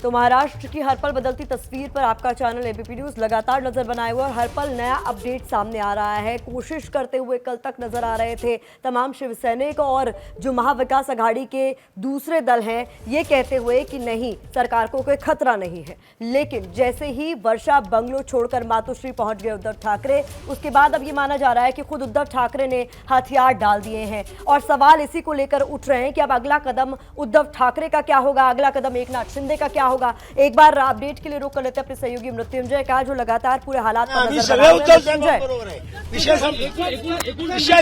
तो महाराष्ट्र की हर पल बदलती तस्वीर पर आपका चैनल एबीपी न्यूज लगातार नजर बनाए हुए और हर पल नया अपडेट सामने आ रहा है। कोशिश करते हुए कल तक नजर आ रहे थे तमाम शिवसैनिक और जो महाविकास आघाड़ी के दूसरे दल हैं, ये कहते हुए कि नहीं, सरकार को कोई खतरा नहीं है। लेकिन जैसे ही वर्षा बंगलो छोड़कर मातोश्री पहुंच गए उद्धव ठाकरे, उसके बाद अब ये माना जा रहा है कि खुद उद्धव ठाकरे ने हथियार डाल दिए हैं और सवाल इसी को लेकर उठ रहे हैं कि अब अगला कदम उद्धव ठाकरे का क्या होगा, अगला कदम एकनाथ शिंदे का क्या होगा। एक बार अपडेट के लिए रुक कर लेते अपने सहयोगी मृत्युंजय का, जो लगातार पूरे हालात पर नजर बना रहे हैं। विषय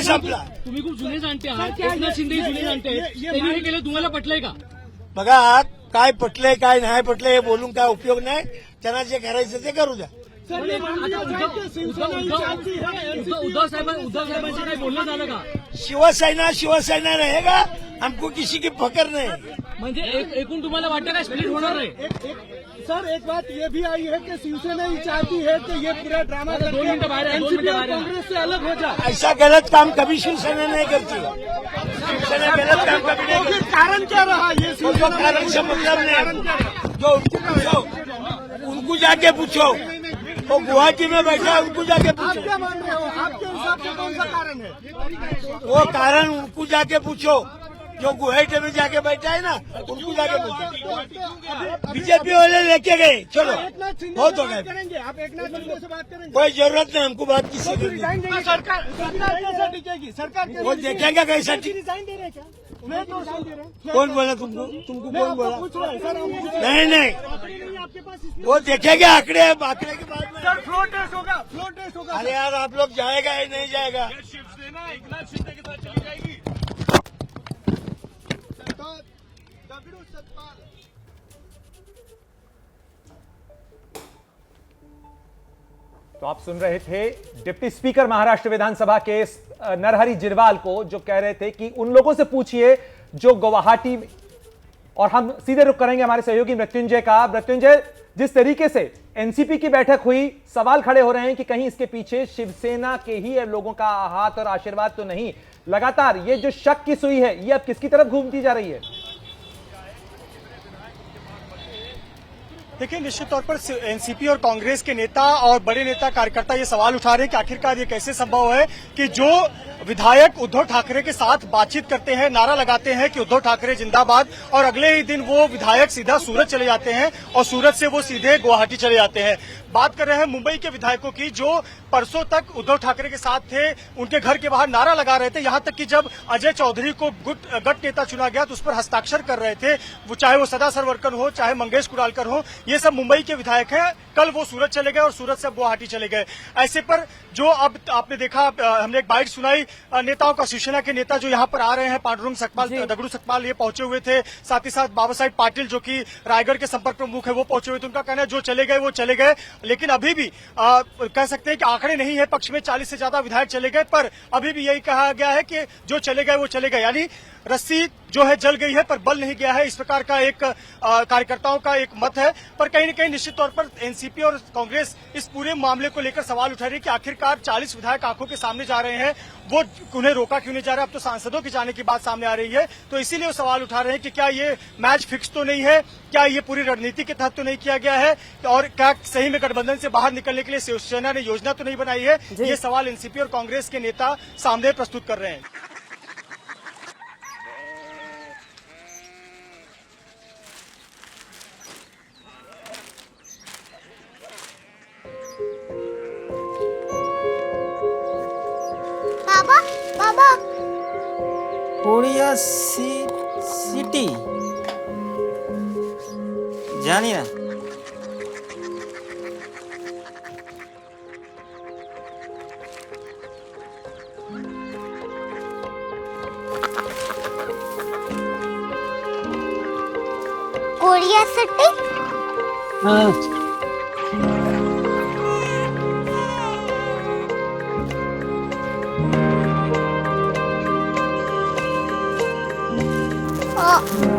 संपला। तुम्ही खूप जुने जाणते आहात, एकनाथ शिंदे जुने जाणते आहेत, त्यांनी हे केलं, तुम्हाला पटलंय का? बघा, काय पटलंय काय नाही पटलंय हे बोलून काय उपयोग नाही. त्यांना जे करायचं ते करू द्या. उद्धव साहेबांशी काही बोलणं झालं का? शिवसेना रहेगा, हमको किसी की फकर नहीं. म्हणजे एकूण तुम्हाला वाटतं का स्प्लिट होणार आहे? सर, एक बात ये भी आई है कि शिवसेना ही चाहती है कि ये पूरा ड्रामा दो मिनट बाहर है, एनसीपी और कांग्रेस से अलग हो जाए. ऐसा गलत काम कभी शिवसेना नहीं करती. शिवसेना गलत काम कभी नहीं तो फिर करती. कारण क्या रहा ये उनको कारण से मतलब नहीं. जो उनको जाके पूछो, वो गुवाहाटी में बैठा है, उनको जाके आप पूछो. क्या मान रहे हो? आपके हिसाब से कौन सा कारण है? वो कारण उनको जाके पूछो. जो गुवाहाटी में जाके बैठा है ना, उनको जाके पूछो. बीजेपी वाले लेके गए, चलो एकनाथ शिंदे बहुत से हो बात गए. करेंगे, आप एकनाथ शिंदे से बात करेंगे. कोई जरूरत नहीं हमको बात किसी तो की. फिर रिजाइन देंगे. सरकार कैसे टिकेगी? सरकार वो देखेंगे कैसा रिजाइन दे रहे हैं क्या? मैं तो रिजाइन दे रहे हैं. कौन बोला तुमको कौन बोला? पूछ रहा है सर, हम पूछ रहे नहीं नहीं, हैं आपके पास. वो देखेंगे आंकड़े के बाद में. सर, फ्लोर टेस्ट होगा, फ्लोर टेस्ट होगा. अरे यार, आप लोग जाएगा या नहीं जाएगा? शिवसेना एकनाथ शिंदे के साथ चली जाएगी. दगड़ू सतपाल. तो आप सुन रहे थे डिप्टी स्पीकर महाराष्ट्र विधानसभा के नरहरि जिरवाल को, जो कह रहे थे कि उन लोगों से पूछिए जो गुवाहाटी में, और हम सीधे रुख करेंगे हमारे सहयोगी मृत्युंजय का। मृत्युंजय, जिस तरीके से एनसीपी की बैठक हुई, सवाल खड़े हो रहे हैं कि कहीं इसके पीछे शिवसेना के ही लोगों का हाथ और आशीर्वाद तो नहीं। लगातार ये जो शक की सुई है, ये अब किसकी तरफ घूमती जा रही है? देखिए, निश्चित तौर पर एनसीपी और कांग्रेस के नेता और बड़े नेता कार्यकर्ता ये सवाल उठा रहे हैं कि आखिरकार ये कैसे संभव है कि जो विधायक उद्धव ठाकरे के साथ बातचीत करते हैं, नारा लगाते हैं कि उद्धव ठाकरे जिंदाबाद, और अगले ही दिन वो विधायक सीधा सूरत चले जाते हैं और सूरत से वो सीधे गुवाहाटी चले जाते हैं। बात कर रहे हैं मुंबई के विधायकों की, जो परसों तक उद्धव ठाकरे के साथ थे, उनके घर के बाहर नारा लगा रहे थे, यहां तक कि जब अजय चौधरी को गट नेता चुना गया तो उस पर हस्ताक्षर कर रहे थे, वो चाहे वो सदा सरवरकर हो, चाहे मंगेश कुरालकर हो, ये सब मुंबई के विधायक हैं। कल वो सूरत चले गए और सूरत से गुवाहाटी चले गए। ऐसे पर जो अब आपने देखा, हमने एक बाइट सुनाई नेताओं का, शिवसेना के नेता जो यहाँ पर आ रहे हैं, पांडुरंग सतपाल, दगड़ू सतपाल, ये पहुंचे हुए थे, साथ ही साथ बाबा साहेब पाटिल जो कि रायगढ़ के संपर्क प्रमुख है, वो पहुंचे हुए थे। उनका कहना है जो चले गए वो चले गए, लेकिन अभी भी कह सकते हैं कि आंकड़े नहीं है पक्ष में, 40 से ज्यादा विधायक चले गए, पर अभी भी यही कहा गया है कि जो चले गए वो चले गए, यानी रस्सी जो है जल गई है पर बल नहीं गया है, इस प्रकार का एक कार्यकर्ताओं का एक मत है। पर कहीं न कहीं निश्चित तौर पर एनसीपी और कांग्रेस इस पूरे मामले को लेकर सवाल उठा रही है कि आखिरकार 40 विधायक आंखों के सामने जा रहे हैं, वो उन्हें रोका क्यों नहीं जा रहा? अब तो सांसदों के जाने की बात सामने आ रही है, तो इसीलिए वो सवाल उठा रहे हैं कि क्या ये मैच फिक्स तो नहीं है, क्या ये पूरी रणनीति के तहत तो नहीं किया गया है, और क्या सही में गठबंधन से बाहर निकलने के लिए शिवसेना ने योजना तो नहीं बनाई है? ये सवाल एनसीपी और कांग्रेस के नेता सामने प्रस्तुत कर रहे हैं। बाबा बाबा, कोरिया सिटी জানি না। Korea city? হ্যাঁ,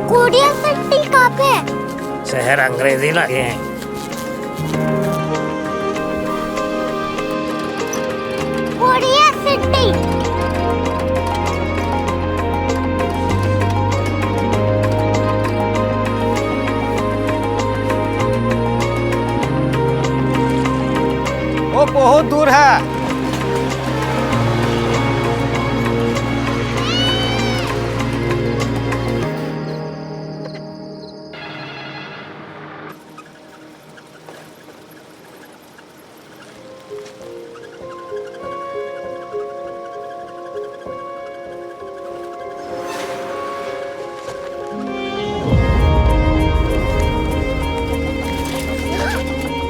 कोरिया सिटी कहाँ पे है? शहर अंग्रेजी लगे हैं। Korea city. वो बहुत दूर है।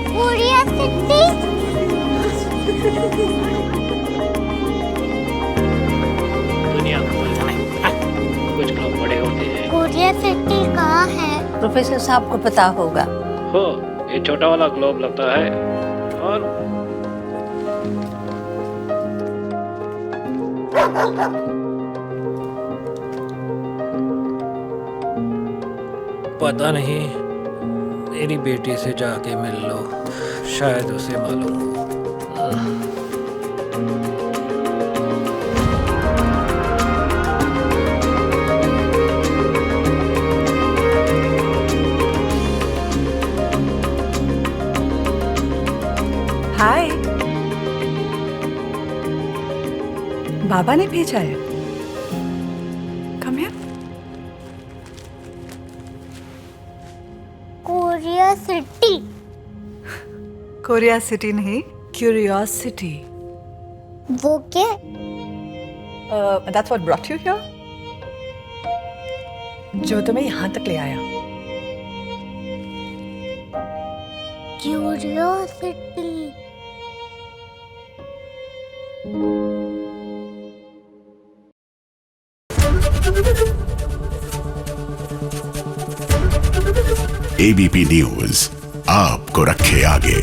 Korea city. दुनिया को कुछ लोग बड़े होते हैं। कोरिया सिटी कहाँ है? प्रोफेसर साहब को पता होगा। हो, ये छोटा वाला ग्लोब लगता है और पता नहीं, मेरी बेटी से जाके मिल लो, शायद उसे मालूम हो। हाय, बाबा ने भेजा है। Come here. Korea city. Korea city नहीं, क्यूरियोसिटी। वो क्या? That's what brought you here? जो तुम्हें यहाँ तक ले आया। क्यूरियोसिटी। एबीपी न्यूज आपको रखे आगे।